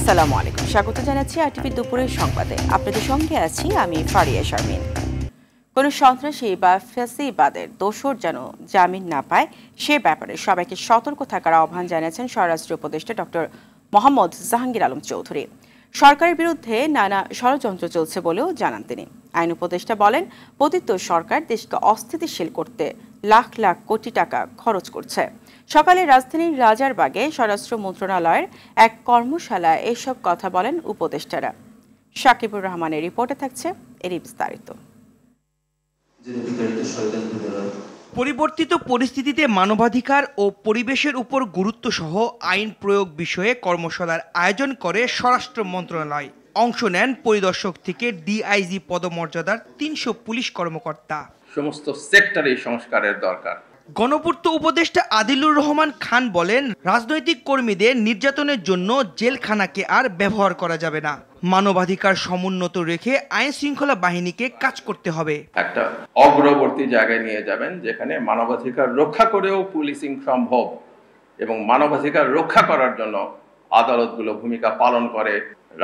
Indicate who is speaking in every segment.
Speaker 1: আসসালামু আলাইকুম, স্বাগত জানাচ্ছি আরটিভি দুপুরের সংবাদে। আপনাদের সঙ্গে আছি আমি ফারিয়া শারমিন। কোনো সন্ত্রাসী বা ফ্যাসিবাদের দোসর যেন জামিন না পায় সে ব্যাপারে সবাইকে সতর্ক থাকার আহ্বান জানিয়েছেন স্বরাষ্ট্র উপদেষ্টা ডক্টর মোহাম্মদ জাহাঙ্গীর আলম চৌধুরী। সরকারের বিরুদ্ধে নানা ষড়যন্ত্র চলছে বলেও জানান তিনি। আইন উপদেষ্টা বলেন, পতিত সরকার দেশকে অস্থিতিশীল করতে লাখ লাখ কোটি টাকা খরচ করছে। সকালে রাজধানীর রাজারবাগে স্বরাষ্ট্র মন্ত্রণালয়ের এক কর্মশালায় এসব কথা বলেন উপদেষ্টারা। সাকিবুর রহমানের রিপোর্টে থাকছে এরই বিস্তারিত।
Speaker 2: পরিবর্তিত পরিস্থিতিতে মানবাধিকার ও পরিবেশের উপর গুরুত্ব সহ আইন প্রয়োগ বিষয়ে কর্মশালার আয়োজন করে স্বরাষ্ট্র মন্ত্রণালয়। অংশ নেন পরিদর্শক থেকে ডিআইজি পদমর্যাদার ৩০০ পুলিশ কর্মকর্তা।
Speaker 3: সমস্ত সেক্টরে সংস্কারের দরকার।
Speaker 2: গণপূর্ত উপদেষ্টা আদিলুর রহমান খান বলেন, রাজনৈতিক কর্মীদের নির্যাতনের জন্য জেলখানাকে আর ব্যবহার করা যাবে না। মানবাধিকার সমুন্নত রেখে আইন শৃঙ্খলা বাহিনীকে কাজ করতে হবে।
Speaker 3: একটা অগ্রবর্তী জায়গায় নিয়ে যাবেন যেখানে মানবাধিকার রক্ষা করেও পুলিশিং সম্ভব এবং মানবাধিকার রক্ষা করার জন্য আদালতগুলো ভূমিকা পালন করে।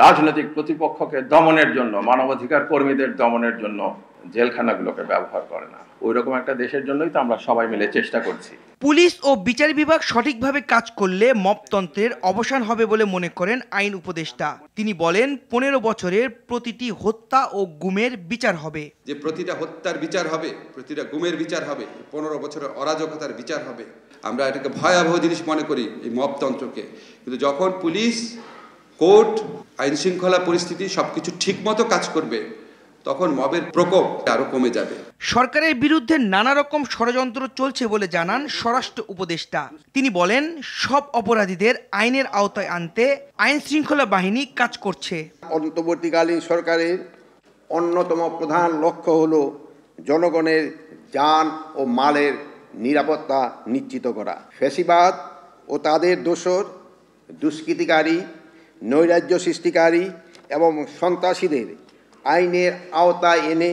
Speaker 3: রাজনৈতিক প্রতিপক্ষকে দমনের জন্য, মানবাধিকার কর্মীদের দমনের জন্য জেলখানাগুলোকে ব্যবহার করে না। ওইরকম একটা দেশের জন্যই তো আমরা সবাই মিলে চেষ্টা করছি।
Speaker 2: পুলিশ ও বিচার বিভাগ সঠিকভাবে কাজ করলে মবতন্ত্রের অবসান হবে বলে মনে করেন আইন উপদেষ্টা। তিনি বলেন, 15 বছরের প্রতিটি হত্যা ও গুমের বিচার হবে।
Speaker 4: যে প্রতিটা হত্যার বিচার হবে, প্রতিটা গুমের বিচার হবে, 15 বছরের অরাজকতার বিচার হবে। আমরা এটাকে ভয়াবহ জিনিস মনে করি এই মবতন্ত্রকে, কিন্তু যখন পুলিশ, কোর্ট, আইন শৃঙ্খলা পরিস্থিতি সবকিছু ঠিকমতো কাজ করবে তখন মবের প্রকোপ আরো কমে যাবে।
Speaker 2: সরকারের বিরুদ্ধে নানা রকম ষড়যন্ত্র চলছে বলে জানান স্বরাষ্ট্র উপদেষ্টা। তিনি বলেন, সব অপরাধীদের আইনের আওতায় আনতে আইন শৃঙ্খলা বাহিনী কাজ করছে।
Speaker 5: অন্তর্বর্তীকালীন সরকারের অন্যতম প্রধান লক্ষ্য হলো জনগণের যান ও মালের নিরাপত্তা নিশ্চিত করা। ফ্যাসিবাদ ও তাদের দোসর, দুষ্কৃতিকারী, নৈরাজ্য সৃষ্টিকারী এবং সন্ত্রাসীদের আইনের আওতায় এনে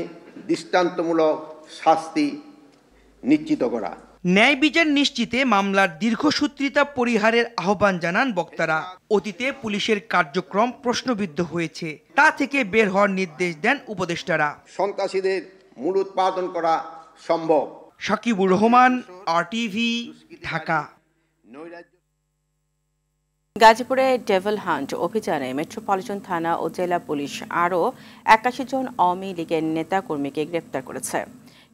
Speaker 5: দৃষ্টান্তমূলক শাস্তি নিশ্চিত করা।
Speaker 2: ন্যায় বিচার নিশ্চিতে মামলার দীর্ঘসূত্রিতা পরিহারের আহ্বান জানান বক্তারা। অতীতে পুলিশের কার্যক্রম প্রশ্নবিদ্ধ হয়েছে, তা থেকে বের হওয়ার নির্দেশ দেন উপদেষ্টারা।
Speaker 5: সন্ত্রাসীদের মূলোৎপাটন করা সম্ভব।
Speaker 2: সাকিবুর রহমান, আরটিভি, ঢাকা।
Speaker 1: গাজীপুরে ডেভিল হান্ট অভিযানে মেট্রোপলিটন থানা ও জেলা পুলিশ আরও 81 জন আওয়ামী লীগের নেতাকর্মীকে গ্রেপ্তার করেছে।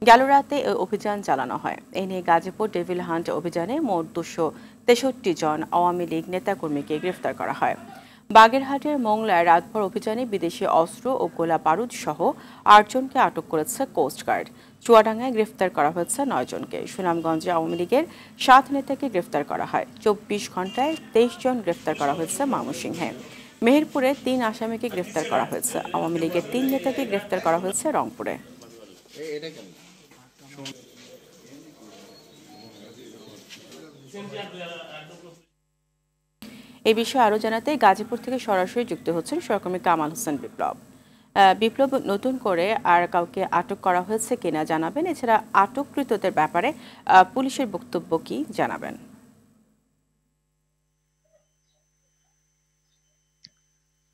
Speaker 1: গেল রাতে এই অভিযান চালানো হয়। এ নিয়ে গাজীপুর ডেভিল হান্ট অভিযানে মোট 263 জন আওয়ামী লীগ নেতাকর্মীকে গ্রেপ্তার করা হয়। বাগেরহাটের মোংলায় রাতভর অভিযানে বিদেশি অস্ত্র ও গোলা বারুদ সহ 8 জনকে আটক করেছে কোস্টগার্ড। চুয়াডাঙ্গায় গ্রেফতার করা হয়েছে 9 জনকে। সুনামগঞ্জে আওয়ামী লীগের 7 নেতাকে গ্রেফতার করা হয়। 24 ঘন্টায় 23 জন গ্রেফতার করা হয়েছে ময়মনসিংহে। মেহেরপুরে 3 আসামিকে গ্রেফতার করা হয়েছে। আওয়ামী লীগের 3 নেতাকে গ্রেফতার করা হয়েছে রংপুরে। এই বিষয়ে আরো জানাতে গাজীপুর থেকে সরাসরি যুক্ত হচ্ছেন সহকর্মী কামাল হোসেন বিপ্লব। বিপ্লব, নতুন করে আর কাউকে আটক করা হয়েছে কিনা জানাবেন, এছাড়া আটককৃতদের ব্যাপারে পুলিশের বক্তব্য কি জানাবেন?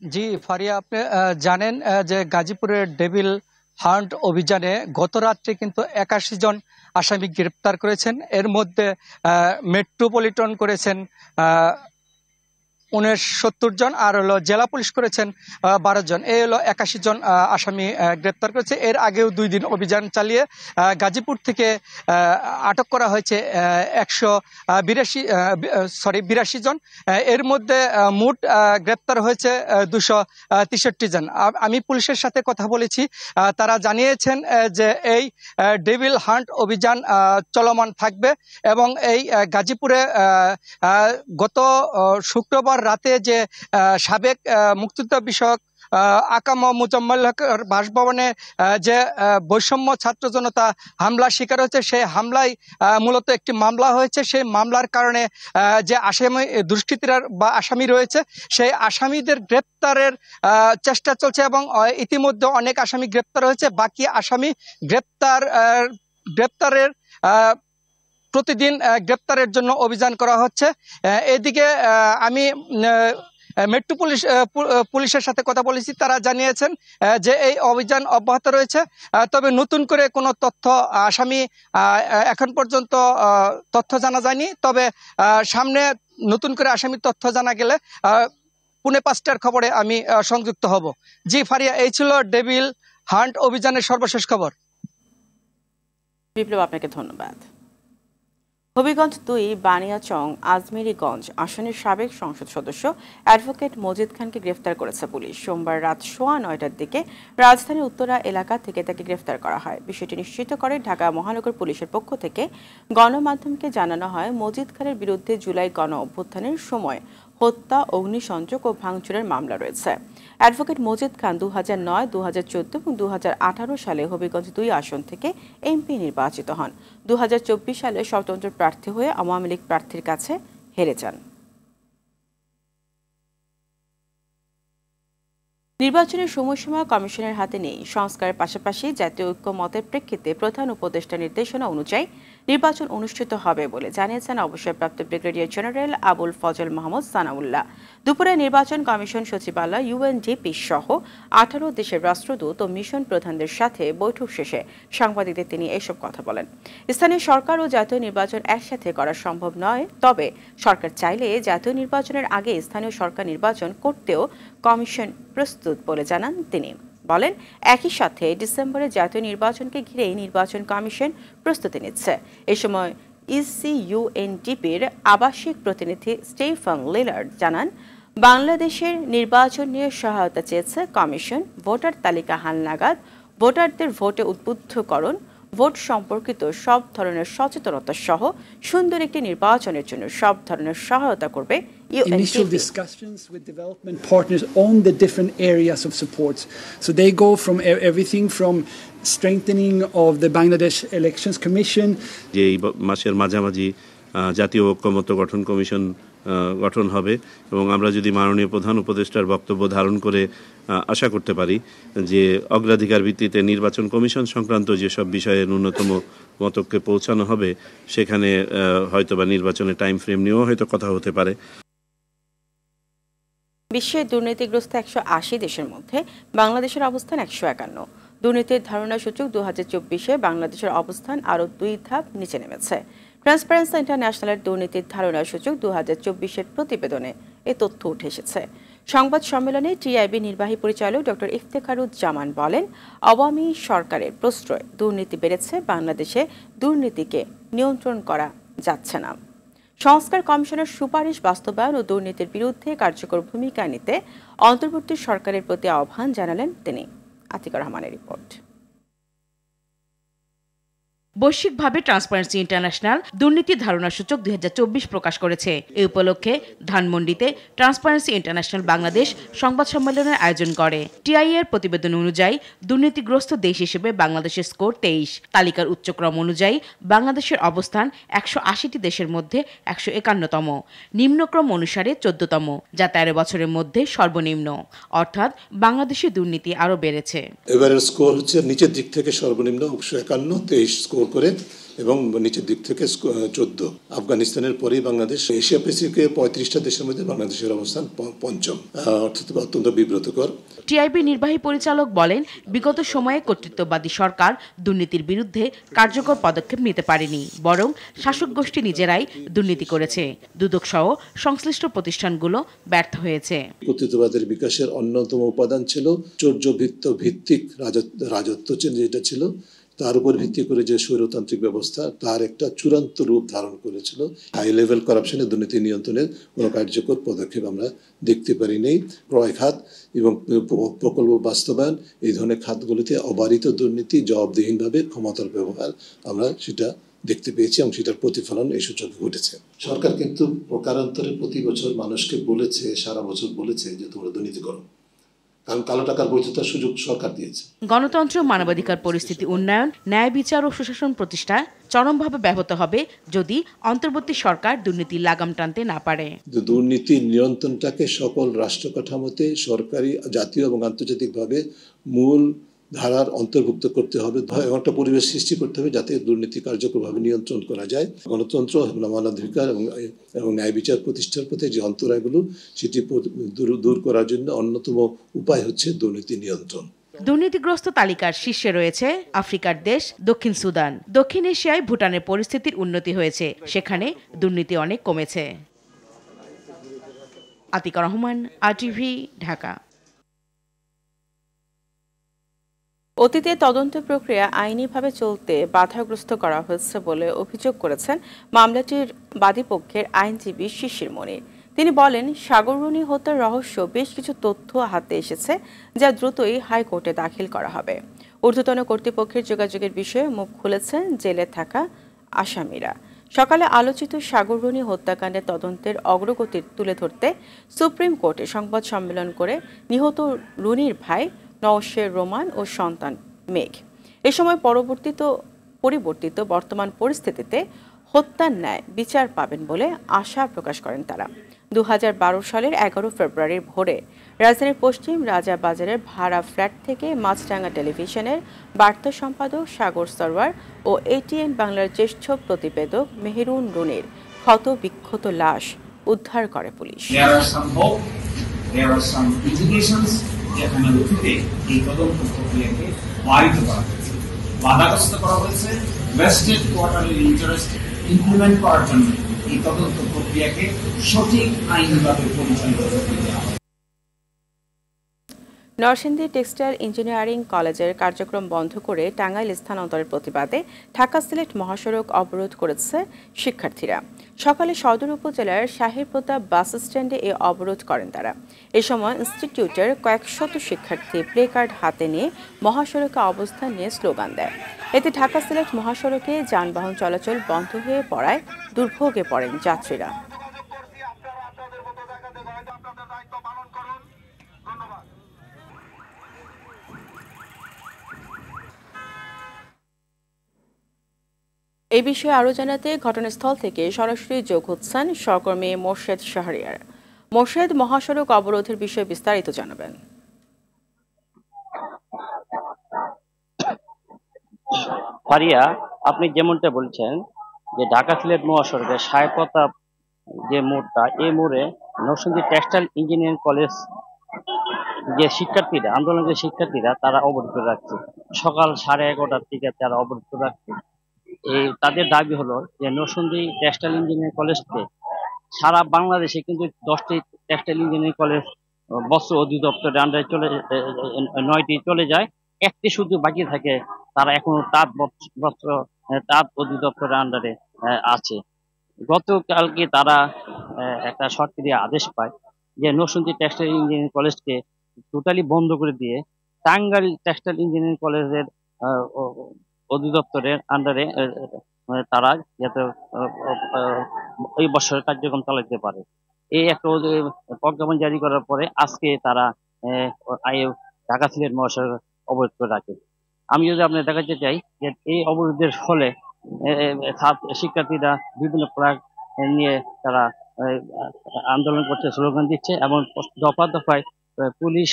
Speaker 6: জি ফারিয়া, আপনি জানেন যে গাজীপুরের ডেভিল হান্ট অভিযানে গত রাত্রে কিন্তু 81 জন আসামি গ্রেপ্তার করেছেন। এর মধ্যে মেট্রোপলিটন করেছেন 69 জন, আর হলো জেলা পুলিশ করেছেন 12 জন। এই হলো 81 জন আসামি গ্রেপ্তার করেছে। এর আগেও 2 দিন অভিযান চালিয়ে গাজীপুর থেকে আটক করা হয়েছে 82 জন। এর মধ্যে মোট গ্রেপ্তার হয়েছে 263 জন। আমি পুলিশের সাথে কথা বলেছি, তারা জানিয়েছেন যে এই ডেভিল হান্ট অভিযান চলমান থাকবে এবং এই গাজীপুরে গত শুক্রবার রাতে যে সাবেক মুক্তিযুদ্ধ বিষয়ক আকাম মুজাম্মেল হকের বাসভবনে যে বৈষম্য ছাত্র জনতা হামলা শিকার হয়েছে, সেই হামলায় মূলত একটি মামলা হয়েছে। সেই মামলার কারণে যে আসামি রয়েছে, সেই আসামিদের গ্রেপ্তারের চেষ্টা চলছে এবং ইতিমধ্যে অনেক আসামি গ্রেপ্তার হয়েছে। বাকি আসামি গ্রেপ্তারের প্রতিদিন গ্রেপ্তারের জন্য অভিযান করা হচ্ছে। এদিকে আমি মেট্রো পুলিশের সাথে কথা বলেছি, তারা জানিয়েছেন যে এই অভিযান অব্যাহত রয়েছে। তবে নতুন করে কোনো তথ্য আসামি এখন পর্যন্ত তথ্য জানা যায়নি। তবে সামনে নতুন করে আসামির তথ্য জানা গেলে পুনে 5টার খবরে আমি সংযুক্ত হব। জি ফারিয়া, এই ছিল ডেভিল হান্ট অভিযানের সর্বশেষ খবর।
Speaker 1: বিপ্লব, আপনাকে ধন্যবাদ। হবিগঞ্জ 2 বানিয়াচং আজমেরীগঞ্জ আসনের সাবেক সংসদ সদস্য অ্যাডভোকেট মজিদ খানকে গ্রেফতার করেছে পুলিশ। সোমবার রাত 9:15টার দিকে রাজধানীর উত্তরা এলাকা থেকে তাকে গ্রেফতার করা হয়। বিষয়টি নিশ্চিত করে ঢাকা মহানগর পুলিশের পক্ষ থেকে গণমাধ্যমকে জানানো হয়, মজিদ খানের বিরুদ্ধে জুলাই গণ অভ্যুত্থানের সময় হত্যা, অগ্নিসংযোগ ও ভাঙচুরের মামলা রয়েছে। অ্যাডভোকেট মজিদ খান 2009, 2014 এবং 2018 সালে হবিগঞ্জ 2 আসন থেকে এমপি নির্বাচিত হন। 2024 সালে স্বতন্ত্র প্রার্থী হয়ে আওয়ামী লীগ প্রার্থীর কাছে হেরে যান। নির্বাচনের সময়সীমা কমিশনের হাতে নেই। সংস্কারের পাশাপাশি জাতীয় ঐক্যমতের প্রেক্ষিতে প্রধান উপদেষ্টা নির্দেশনা অনুযায়ী নির্বাচন অনুষ্ঠিত হবে বলে জানিয়েছেন অবসরপ্রাপ্ত ব্রিগেডিয়ার জেনারেল আবুল ফজল মাহমুদ সানাউল্লাহ। দুপুরে নির্বাচন কমিশন সচিবালয়, ইউএনডিপি সহ 18 দেশের রাষ্ট্রদূত ও মিশন প্রধানদের সাথে বৈঠক শেষে সাংবাদিকদের তিনি এসব কথা বলেন। স্থানীয় সরকার ও জাতীয় নির্বাচন একসাথে করা সম্ভব নয়, তবে সরকার চাইলে জাতীয় নির্বাচনের আগে স্থানীয় সরকার নির্বাচন করতেও কমিশন প্রস্তুত বলে জানান তিনি। বলেন, একই সাথে ডিসেম্বরে জাতীয় নির্বাচনকে ঘিরেই নির্বাচন কমিশন প্রস্তুতি নিচ্ছে। এ সময় ইউএনডিপির আবাসিক প্রতিনিধি স্টেফান লিলার্ড জানান, বাংলাদেশের নির্বাচন নিয়ে সহায়তা চেয়েছে কমিশন। ভোটার তালিকা হালনাগাদ, ভোটারদের ভোটে উদ্বুদ্ধকরণ, ভোট সম্পর্কিত সব ধরনের সচেতনতা সহ সুন্দর একটি নির্বাচনের জন্য সব ধরনের সহায়তা করবে
Speaker 7: initial discussions with development partners on the different areas of support. So they go from everything from strengthening of the Bangladesh Elections Commission.
Speaker 8: যে এই মাসের মাঝামাঝি জাতীয় ঐক্যমত্য গঠন কমিশন গঠন হবে এবং আমরা যদি মাননীয় প্রধান উপদেষ্টার বক্তব্য ধারণ করে আশা করতে পারি যে অগ্রাধিকার ভিত্তিতে নির্বাচন কমিশন সংক্রান্ত যেসব বিষয়ে ন্যূনতম মতকে পৌঁছানো হবে, সেখানে হয়তোবা নির্বাচনের টাইম ফ্রেম নিয়েও হয়তো কথা হতে পারে।
Speaker 1: বিশ্বের দুর্নীতিগ্রস্ত 180 দেশের মধ্যে বাংলাদেশের অবস্থান 151। দুর্নীতির ধারণা সূচক 2024-এ বাংলাদেশের অবস্থান আরও 2 ধাপ নিচে নেমেছে। ট্রান্সপারেন্সি ইন্টারন্যাশনালের দুর্নীতির ধারণা সূচক 2024-এর প্রতিবেদনে এ তথ্য উঠে এসেছে। সংবাদ সম্মেলনে টিআইবি নির্বাহী পরিচালক ডক্টর ইফতেখারুজ্জামান বলেন, আওয়ামী সরকারের প্রশ্রয়ে দুর্নীতি বেড়েছে, বাংলাদেশে দুর্নীতিকে নিয়ন্ত্রণ করা যাচ্ছে না। সংস্কার কমিশনের সুপারিশ বাস্তবায়ন ও দুর্নীতির বিরুদ্ধে কার্যকর ভূমিকা নিতে অন্তর্বর্তী সরকারের প্রতি আহ্বান জানালেন তিনি। আতিকুর রহমানের রিপোর্ট।
Speaker 9: বৈশ্বিকভাবে ট্রান্সপারেন্সি ইন্টারন্যাশনাল দুর্নীতি ধারণা সূচক 2024 প্রকাশ করেছে। এই উপলক্ষে ধানমন্ডিতে ট্রান্সপারেন্সি ইন্টারন্যাশনাল বাংলাদেশ সংবাদ সম্মেলনের আয়োজন করে। টিআইএর প্রতিবেদন অনুযায়ী দুর্নীতিগ্রস্ত দেশ হিসেবে বাংলাদেশের স্কোর 23। তালিকার উচ্চক্রম অনুযায়ী বাংলাদেশের অবস্থান 180টি দেশের মধ্যে 151তম, নিম্নক্রম অনুসারে 14তম, যা 13 বছরের মধ্যে সর্বনিম্ন। অর্থাৎ বাংলাদেশে দুর্নীতি আরও বেড়েছে।
Speaker 10: এবারের স্কোর হচ্ছে নিচের দিক থেকে সর্বনিম্ন 151, 23 স্কোর করে এবং নিচের দিক থেকে 14। আফগানিস্তানের পরেই বাংলাদেশ। এশিয়া প্যাসিফিকের 35টা দেশের মধ্যে বাংলাদেশের অবস্থান 5ম, অর্থাৎ অত্যন্ত বিব্রতকর।
Speaker 9: টিআইবি নির্বাহী পরিচালক বলেন, বিগত সময়ে কর্তৃত্ববাদী সরকার দুর্নীতির বিরুদ্ধে কার্যকর পদক্ষেপ নিতে পারেনি, বরং শাসক গোষ্ঠী নিজেরাই দুর্নীতি করেছে। দুদক সহ সংশ্লিষ্ট প্রতিষ্ঠানগুলো ব্যর্থ হয়েছে।
Speaker 10: কর্তৃত্ববাদের বিকাশের অন্যতম উপাদান ছিল চৌর্যবৃত্ত ভিত্তিক রাজত্ব, যেটা ছিল তার উপর ভিত্তি করে যে স্বৈরতান্ত্রিক ব্যবস্থা, তার একটা চূড়ান্ত রূপ ধারণ করেছিল। হাই লেভেল করাপশনের দুর্নীতি নিয়ন্ত্রণের কোনো কার্যকর পদক্ষেপ আমরা দেখতে পারি নেই। ক্রয় খাত এবং প্রকল্প বাস্তবায়ন, এই ধরনের খাতগুলিতে অবারিত দুর্নীতি, জবাবদিহীনভাবে ক্ষমতার ব্যবহার, আমরা সেটা দেখতে পেয়েছি এবং সেটার প্রতিফলন এই সূচকে ঘটেছে। সরকার কিন্তু প্রকারান্তরে প্রতি বছর মানুষকে বলেছে, সারা বছর বলেছে যে তোমরা দুর্নীতি করো, কারণ কালো টাকার বৈধতার সুযোগ সরকার দিয়েছে।
Speaker 9: গণতন্ত্র, মানবাধিকার পরিস্থিতি উন্নয়ন, ন্যায় বিচার ও সুশাসন প্রতিষ্ঠা চরমভাবে ব্যাহত হবে যদি অন্তর্বর্তী সরকার দুর্নীতির লাগাম টানতে না পারে।
Speaker 10: দুর্নীতির নিয়ন্ত্রণটাকে সকল রাষ্ট্র কাঠামোতে সরকারি, জাতীয় এবং আন্তর্জাতিকভাবে মূল ধারার অন্তর্ভুক্ত করতে হবে, এমন একটা পরিবেশ সৃষ্টি করতে হবে যাতে দুর্নীতি কার্যকরভাবে নিয়ন্ত্রণ করা যায়। গণতন্ত্র, মানবাধিকার এবং ন্যায় বিচার প্রতিষ্ঠার পথে যে অন্তরায়গুলো সেটি দূর করার জন্য অন্যতম উপায় হচ্ছে দুর্নীতি নিয়ন্ত্রণ।
Speaker 9: দুর্নীতিগ্রস্ত তালিকার শীর্ষে রয়েছে আফ্রিকার দেশ দক্ষিণ সুদান। দক্ষিণ এশিয়ায় ভুটানের পরিস্থিতির উন্নতি হয়েছে, সেখানে দুর্নীতি অনেক কমেছে। আতিকা রহমান, RTV, ঢাকা।
Speaker 1: অতীতে তদন্ত প্রক্রিয়া আইনিভাবে চলতে বাধাগ্রস্ত করা হয়েছে বলে অভিযোগ করেছেন মামলাটির বাদীপক্ষের আইনজীবী শিশির মনির। তিনি বলেন, সাগররুনি হত্যার রহস্য বেশ কিছু তথ্য হাতে এসেছে যা দ্রুতই হাইকোর্টে দাখিল করা হবে। ঊর্ধ্বতন কর্তৃপক্ষের যোগাযোগের বিষয়ে মুখ খুলেছেন জেলে থাকা আসামিরা। সকালে আলোচিত সাগররুনি হত্যাকাণ্ডের তদন্তের অগ্রগতি তুলে ধরতে সুপ্রিম কোর্টে সংবাদ সম্মেলন করে নিহত রুনির ভাই নওশের রোমান ও সন্তান মেঘ এ সময় পরিবর্তিত বর্তমান পরিস্থিতিতে হত্যার ন্যায় বিচার পাবেন বলে আশা প্রকাশ করেন তারা। 2012 সালের 11 ফেব্রুয়ারির ভোরে রাজধানীর পশ্চিম রাজাবাজারের ভাড়া ফ্ল্যাট থেকে মাছরাঙা টেলিভিশনের বার্তা সম্পাদক সাগর সরওয়ার ও ATN বাংলার জ্যেষ্ঠ প্রতিবেদক মেহেরুন রুনির ক্ষত বিক্ষত লাশ উদ্ধার করে পুলিশ।
Speaker 11: যেখানে অতীতে এই তদন্ত প্রক্রিয়াকে বাড়িতে করা হয়েছে, বাধাগ্রস্ত করা হয়েছে, ভেস্টেড কোয়ার্টারের ইন্টারেস্ট ইমপ্লিমেন্ট করার জন্য এই তদন্ত প্রক্রিয়াকে সঠিক আইনিভাবে পরিচালিত করতে দেওয়া হয়।
Speaker 1: নরসিংদী টেক্সটাইল ইঞ্জিনিয়ারিং কলেজের কার্যক্রম বন্ধ করে টাঙ্গাইল স্থানান্তরের প্রতিবাদে ঢাকা সিলেট মহাসড়ক অবরোধ করেছে শিক্ষার্থীরা। সকালে সদর উপজেলার শাহীর প্রতাপ বাস স্ট্যান্ডে এ অবরোধ করেন তারা। এ সময় ইনস্টিটিউটের কয়েকশত শিক্ষার্থী প্লেকার্ড হাতে নিয়ে মহাসড়কে অবস্থান নিয়ে স্লোগান দেয়। এতে ঢাকা সিলেট মহাসড়কে যানবাহন চলাচল বন্ধ হয়ে পড়ায় দুর্ভোগে পড়েন যাত্রীরা। এই বিষয়ে আরও জানাতে ঘটনাস্থল থেকে সরাসরি যোগ হচ্ছেন সহকর্মী মোর্শেদ শাহরিয়ার। মোর্শেদ, মহাসড়ক অবরোধের বিষয়ে বিস্তারিত জানাবেন।
Speaker 12: ফারিয়া, আপনি যেমনটা বলছেন যে ঢাকা সিলেট মহাসড়কের শাহীর প্রতাপ যে মোড়টা, এই মোড়ে নরসিংদী টেক্সটাইল ইঞ্জিনিয়ারিং কলেজ যে শিক্ষার্থীরা, আন্দোলনের শিক্ষার্থীরা, তারা অবরোধ রাখছে। সকাল 11:30টার থেকে তারা অবরোধ রাখছে। এই তাদের দাবি হলো যে নরসিংদী টেক্সটাইল ইঞ্জিনিয়ারিং কলেজকে সারা বাংলাদেশে কিন্তু 10টি টেক্সটাইল ইঞ্জিনিয়ারিং কলেজ বস্ত্র অধিদপ্তরের আন্ডারে 9টি চলে যায়, একটি শুধু বাকি থাকে, তারা এখনো তাঁত অধিদপ্তরের আন্ডারে আছে। গতকালকে তারা একটা সরকারি আদেশ পায় যে নরসিংদী টেক্সটাইল ইঞ্জিনিয়ারিং কলেজকে টোটালি বন্ধ করে দিয়ে টাঙ্গাইল টেক্সটাইল ইঞ্জিনিয়ারিং কলেজের অধিদপ্তরের আন্ডারে তারা যাতে এই বছরের কার্যক্রম চালাতে পারে, এই একটা প্রজ্ঞাপন জারি করার পরে আজকে তারা ঢাকা সিলেট মহাসড়ক অবরোধ করে রাখে। আমি যদি আপনার দেখাতে চাই যে এই অবরোধের ফলে শিক্ষার্থীরা বিভিন্ন ফ্ল্যাগ নিয়ে তারা আন্দোলন করছে, স্লোগান দিচ্ছে এবং দফা দফায় পুলিশ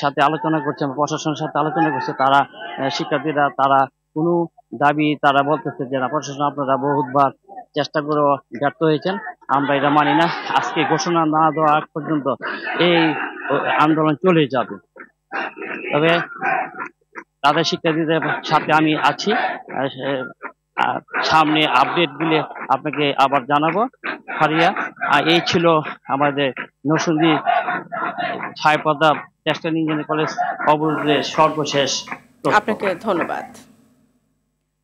Speaker 12: সাথে আলোচনা করছে, প্রশাসনের সাথে আলোচনা করছে। তারা শিক্ষার্থীরা তারা কোনো দাবি তারা বলতেছে যে না, প্রশাসন আপনারা বহুতবার চেষ্টা করে ব্যর্থ হয়েছেন, আমরা এটা মানি না, আজকে ঘোষণা না দেওয়া আগ পর্যন্ত এই আন্দোলন চলে যাবে। তবে তাদের শিক্ষার্থীদের সাথে আমি আছি, সামনে আপডেট দিলে আপনাকে আবার জানাবো। ফারিয়া, এই ছিল আমাদের নরসিংদী শাহীর প্রতাপ টেক্সটাইল ইঞ্জিনিয়ারিং কলেজ অবরোধের সর্বশেষ।
Speaker 1: আপনাকে ধন্যবাদ।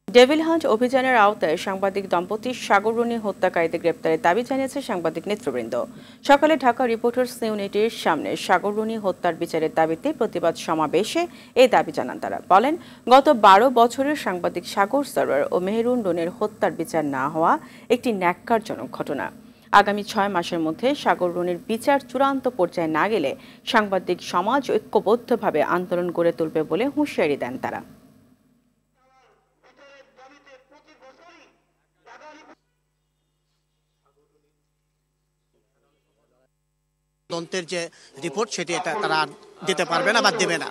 Speaker 1: ডেভিল হান্ট অভিযানের আওতায় সাংবাদিক দম্পতি সাগররুনি হত্যাকারীদের গ্রেপ্তারের দাবি জানিয়েছে সাংবাদিক নেতৃবৃন্দ। সকালে ঢাকা রিপোর্টার্স ইউনিটির সামনে সাগররুনি হত্যার বিচারের দাবিতে প্রতিবাদ সমাবেশে এই দাবি জানান তারা। বলেন, গত 12 বছরের সাংবাদিক সাগর সরওয়ার ও মেহেরুন রুনির হত্যার বিচার না হওয়া একটি ন্যাক্কারজনক ঘটনা। আগামী 6 মাসের মধ্যে সাগররুনির বিচার চূড়ান্ত পর্যায়ে না গেলে সাংবাদিক সমাজ ঐক্যবদ্ধভাবে আন্দোলন গড়ে তুলবে বলে হুঁশিয়ারি দেন তারা।
Speaker 13: তদন্তের যে রিপোর্ট সেটি তারা দিতে পারবে না বা দেবে না।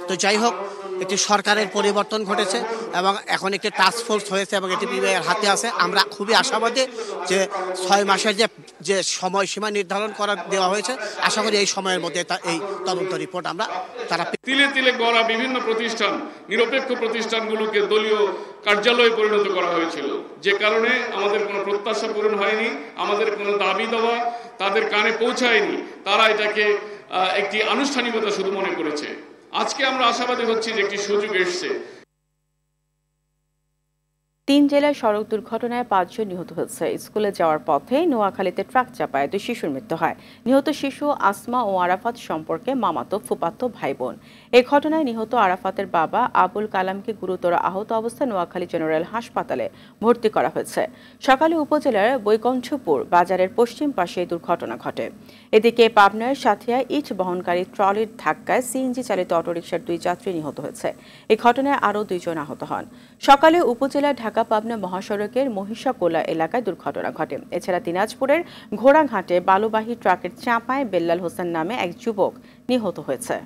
Speaker 13: তো যাই হোক, একটি সরকারের পরিবর্তন ঘটেছে এবং এখন একটি টাস্ক ফোর্স হয়েছে এবং এটি বিভাগের হাতে আছে। আমরা খুবই আশাবাদী যে 6 মাসের যে সময়সীমা নির্ধারণ করা দেওয়া হয়েছে, আশা করি এই সময়ের মধ্যে এই তদন্ত রিপোর্ট তারা
Speaker 14: তিলে তিলে গড়া বিভিন্ন প্রতিষ্ঠান, নিরপেক্ষ প্রতিষ্ঠানগুলোকে দলীয় কার্যালয়ে পরিণত করা হয়েছিল, যে কারণে আমাদের কোনো প্রত্যাশা পূরণ হয়নি, আমাদের কোনো দাবি দেওয়া তাদের কানে পৌঁছায়নি। তারা এটাকে একটি আনুষ্ঠানিকতা শুধু মনে করেছে। আজকে আমরা আশাবাদী হচ্ছি যে একটি সুযোগ এসছে।
Speaker 1: 3 জেলায় সড়ক দুর্ঘটনায় 5 জন নিহত হয়েছে। স্কুলে যাওয়ার পথে নোয়াখালীতে ট্রাক চাপায় 2 শিশুর মৃত্যু হয়। নিহত শিশু আসমা ও আরাফাত সম্পর্কে মামাতো ফুফাতো ভাই বোন। এই ঘটনায় নিহত আরাফাতের বাবা আবুল কালামকে গুরুতর আহত অবস্থায় নোয়াখালী জেনারেল হাসপাতালে ভর্তি করা হয়েছে। সকালে উপজেলার বৈকণ্ঠপুর বাজারের পশ্চিম পাশে দুর্ঘটনা ঘটে। এদিকে পাবনার সাথিয়া ইট বহনকারী ট্রলির ধাক্কায় সিএনজি চালিত অটোরিকশার 2 যাত্রী নিহত হয়েছে। এই ঘটনায় আরও 2 জন আহত হন। সকালে উপজেলার ঢাকা পাবনা মহাসড়কের মহিষাকোলা এলাকায় দুর্ঘটনা ঘটে। এছাড়া দিনাজপুরের ঘোড়াঘাটে বালুবাহী ট্রাকের চাপায় বেল্লাল হোসেন নামে এক যুবক নিহত হয়েছে।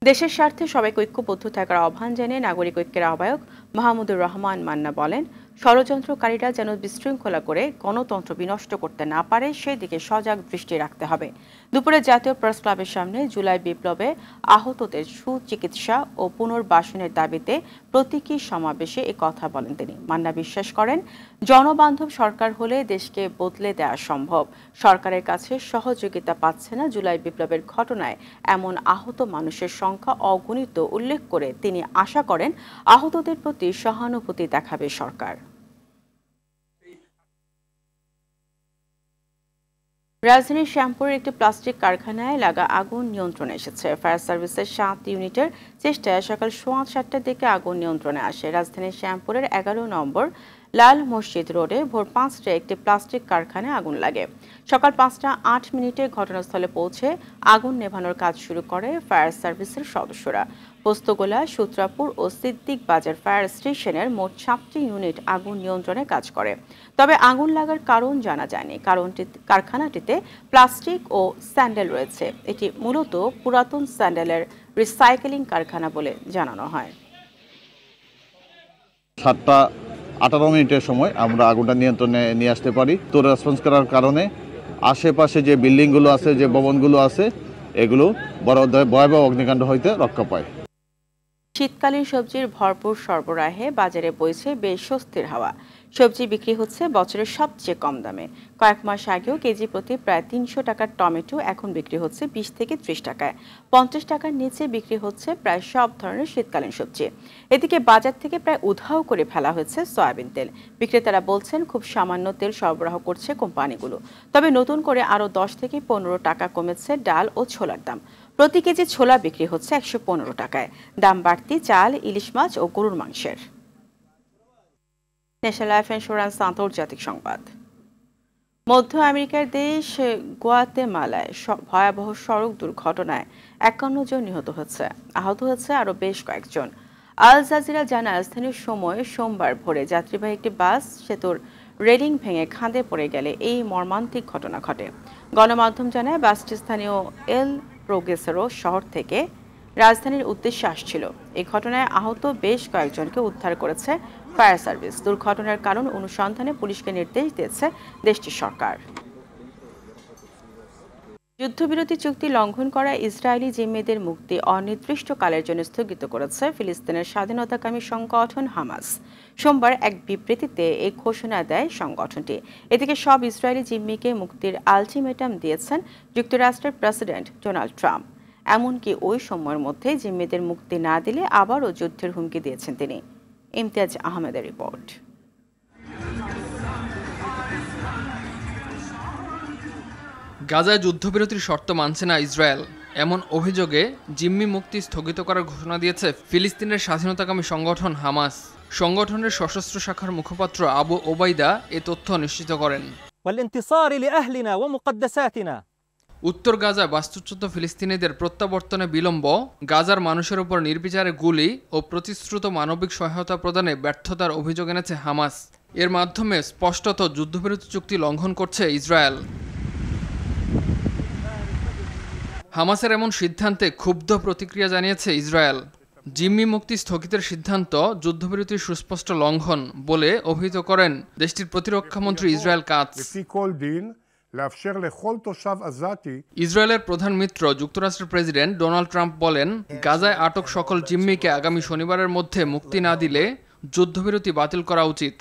Speaker 1: দেশের স্বার্থে সবাইকে ঐক্যবদ্ধ থাকার আহ্বান জানিয়ে নাগরিক ঐক্যের আহ্বায়ক মাহমুদুর রহমান মান্না বলেন, ষড়যন্ত্রকারীরা যেন বিশৃঙ্খলা করে গণতন্ত্র বিনষ্ট করতে না পারে সেই দিকে সজাগ দৃষ্টি রাখতে হবে। দুপুরে জাতীয় প্রেস ক্লাবের সামনে জুলাই বিপ্লবে আহতদের সুচিকিৎসা ও পুনর্বাসনের দাবিতে প্রতীকী সমাবেশে এ কথা বলেন তিনি। মান্না বিশ্বাস করেন, জনবান্ধব সরকার হলে দেশকে বদলে দেওয়া সম্ভব। সরকারের কাছে সহযোগিতা পাচ্ছে না জুলাই বিপ্লবের ঘটনায় এমন আহত মানুষের সংখ্যা অগণিত উল্লেখ করে তিনি আশা করেন আহতদের প্রতি সহানুভূতি দেখাবে সরকার। রাজধানীর শ্যামপুরের একটি প্লাস্টিক কারখানায় লাগা আগুন নিয়ন্ত্রণে এসেছে। ফায়ার সার্ভিসের 7 ইউনিটের চেষ্টায় সকাল 7:15টার দিকে আগুন নিয়ন্ত্রণে আসে। রাজধানীর শ্যামপুরের 11 নম্বর লাল মসজিদ রোডে ভোর 5টায় একটি প্লাস্টিক কারখানায় আগুন লাগে। সকাল 5:08 ঘটনাস্থলে পৌঁছে আগুন নেভানোর কাজ শুরু করে ফায়ার সার্ভিসের সদস্যরা। পোস্তগোলা, সূত্রাপুর ও সিদ্দিক বাজার ফায়ার স্টেশনের মোট 7টি ইউনিট আগুন নিয়ন্ত্রণে কাজ করে। তবে আগুন লাগার কারণ জানা যায়নি। কারখানাটিতে প্লাস্টিক ও স্যান্ডেল রয়েছে। এটি মূলত পুরাতন স্যান্ডেলের রিসাইকেলিং কারখানা বলে জানানো হয়।
Speaker 15: 7:18 সময় আমরা আগুনটা নিয়ন্ত্রণে নিয়ে আসতে পারি। তো রেসপন্স করার কারণে আশেপাশে যে বিল্ডিংগুলো আছে, যে ভবনগুলো আছে, এগুলো ভয়াবহ অগ্নিকাণ্ড হইতে রক্ষা পায়।
Speaker 1: শীতকালীন সবজির ভরপুর সরবরাহে বাজারে বইছে বেশ স্বস্তির হাওয়া। সবজি বিক্রি হচ্ছে বছরের সবচেয়ে কম দামে। কয়েক মাস আগেও কেজি প্রতি প্রায় 300 টাকার টমেটো এখন বিক্রি হচ্ছে 20 থেকে 30 টাকায়। 50 টাকার নিচে বিক্রি হচ্ছে প্রায় সব ধরনের শীতকালীন সবজি। এদিকে বাজার থেকে প্রায় উধাও করে ফেলা হয়েছে সয়াবিন তেল। বিক্রেতারা বলছেন খুব সামান্য তেল সরবরাহ করছে কোম্পানিগুলো। তবে নতুন করে আরও 10 থেকে 15 টাকা কমেছে ডাল ও ছোলার দাম। প্রতি কেজি ছোলা বিক্রি হচ্ছে 115 টাকায়। দাম বাড়তি চাল, ইলিশ মাছ ও গরুর মাংসের। ন্যাশনাল লাইফ ইন্স্যুরেন্স আন্তর্জাতিক সংবাদ। মধ্য আমেরিকার দেশ গুয়াতেমালায় ভয়াবহ সড়ক দুর্ঘটনায় 51 জন নিহত হয়েছে। আহত হয়েছে আরও বেশ কয়েকজন। আল জাজিরা জানায়, স্থানীয় সময় সোমবার ভোরে যাত্রীবাহী একটি বাস সেতুর রেলিং ভেঙে খাদে পড়ে গেলে এই মর্মান্তিক ঘটনা ঘটে। গণমাধ্যম জানায়, বাসটি স্থানীয় এল প্রোগ্রেসেরো শহর থেকে রাজধানীর উদ্দেশ্যে আসছিল। এই ঘটনায় আহত বেশ কয়েকজনকে উদ্ধার করেছে ফায়ার সার্ভিস। দুর্ঘটনার কারণ অনুসন্ধানে পুলিশকে নির্দেশ দিয়েছে দেশটির সরকার। যুদ্ধবিরতি চুক্তি লঙ্ঘন করা ইসরায়েলি জিম্মিদের মুক্তি অনির্দিষ্টকালের জন্য স্থগিত করেছে ফিলিস্তিনের স্বাধীনতাকামী সংগঠন হামাস। সোমবার এক বিবৃতিতে এই ঘোষণা দেয় সংগঠনটি। এদিকে সব ইসরায়েলি জিম্মিকে মুক্তির আলটিমেটাম দিয়েছেন যুক্তরাষ্ট্রের প্রেসিডেন্ট ডোনাল্ড ট্রাম্প। এমনকি ওই সময়ের মধ্যে জিম্মিদের মুক্তি না দিলে আবারও যুদ্ধের হুমকি দিয়েছেন তিনি। ইমতিয়াজ আহমেদের রিপোর্ট।
Speaker 16: গাজায় যুদ্ধবিরতির শর্ত মানছে না ইসরায়েল, এমন অভিযোগে জিম্মি মুক্তি স্থগিত করার ঘোষণা দিয়েছে ফিলিস্তিনের স্বাধীনতাকামী সংগঠন হামাস। সংগঠনের সশস্ত্র শাখার মুখপাত্র আবু ওবাইদা এ তথ্য নিশ্চিত করেন। উত্তর গাজায় বাস্তুচ্যুত ফিলিস্তিনিদের প্রত্যাবর্তনে বিলম্ব, গাজার মানুষের উপর নির্বিচারে গুলি ও প্রতিশ্রুত মানবিক সহায়তা প্রদানে ব্যর্থতার অভিযোগ এনেছে হামাস। এর মাধ্যমে স্পষ্টত যুদ্ধবিরতি চুক্তি লঙ্ঘন করছে ইসরায়েল। হামাসের এমন সিদ্ধান্তে ক্ষুব্ধ প্রতিক্রিয়া জানিয়েছে ইসরায়েল। জিম্মি মুক্তি স্থগিতের সিদ্ধান্ত যুদ্ধবিরতির সুস্পষ্ট লঙ্ঘন বলে অভিহিত করেন দেশটির প্রতিরক্ষামন্ত্রী ইসরায়েল কাটস। ইসরায়েলের প্রধান মিত্র যুক্তরাষ্ট্রের প্রেসিডেন্ট ডোনাল্ড ট্রাম্প বলেন, গাজায় আটক সকল জিম্মিকে আগামী শনিবারের মধ্যে মুক্তি না দিলে যুদ্ধবিরতি বাতিল করা উচিত।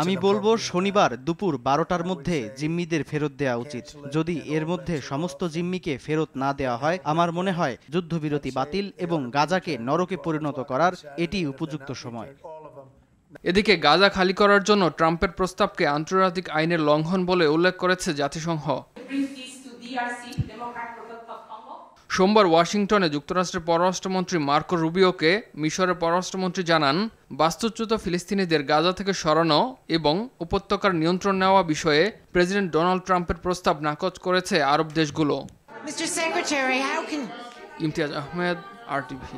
Speaker 17: আমি বলবো শনিবার দুপুর 12টার মধ্যে জিম্মিদের ফেরত দেওয়া উচিত। যদি এর মধ্যে সমস্ত জিম্মিকে ফেরত না দেওয়া হয়, আমার মনে হয় যুদ্ধবিরতি বাতিল এবং গাজাকে নরকে পরিণত করার এটি উপযুক্ত সময়।
Speaker 16: এদিকে গাজা খালি করার জন্য ট্রাম্পের প্রস্তাবকে আন্তর্জাতিক আইনের লঙ্ঘন বলে উল্লেখ করেছে জাতিসংঘ। সোমবার ওয়াশিংটনে যুক্তরাষ্ট্রের পররাষ্ট্রমন্ত্রী মার্কো রুবিওকে মিশরের পররাষ্ট্রমন্ত্রী জানান, বাস্তুচ্যুত ফিলিস্তিনিদের গাজা থেকে সরানো এবং উপত্যকার নিয়ন্ত্রণ নেওয়া বিষয়ে প্রেসিডেন্ট ডোনাল্ড ট্রাম্পের প্রস্তাব নাকচ করেছে আরব দেশগুলো। Imtiaz Ahmed, RTV।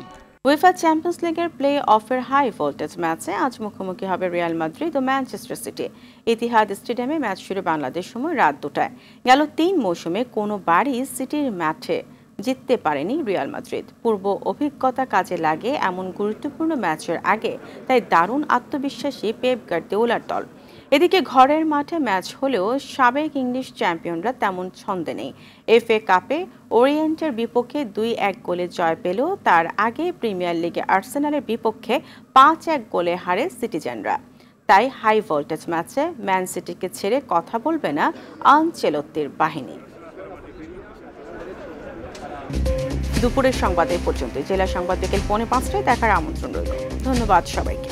Speaker 1: UEFA champions লিগের প্লে অফের হাই ভোল্টেজ ম্যাচে আজ মুখোমুখি হবে রিয়াল মাদ্রিদ ও ম্যানচেস্টার সিটি। ইতিহাদ স্টেডিয়ামে ম্যাচ শুরু বাংলাদেশ সময় রাত 2টায়। গেল 3 মৌসুমে কোনোবারই সিটির মাঠে জিততে পারেনি রিয়াল মাদ্রিদ। পূর্ব অভিজ্ঞতা কাজে লাগে এমন গুরুত্বপূর্ণ ম্যাচের আগে তাই দারুণ আত্মবিশ্বাসী পেপ গার্দিওলার দল। এদিকে ঘরের মাঠে ম্যাচ হলেও সাবেক ইংলিশ চ্যাম্পিয়নরা তেমন ছন্দে নেই। FA কাপে ওরিয়েন্টের বিপক্ষে 2-1 গোলে জয় পেলেও তার আগে প্রিমিয়ার লিগে আর্সেনালের বিপক্ষে 5-1 গোলে হারে সিটিজেনরা। তাই হাই ভোল্টেজ ম্যাচে ম্যান সিটিকে ছেড়ে কথা বলবে না আনচেলত্তির বাহিনী। দুপুরের সংবাদ এই পর্যন্ত। জেলা সংবাদ বিকেল 4:45টায় দেখার আমন্ত্রণ রইল। ধন্যবাদ সবাইকে।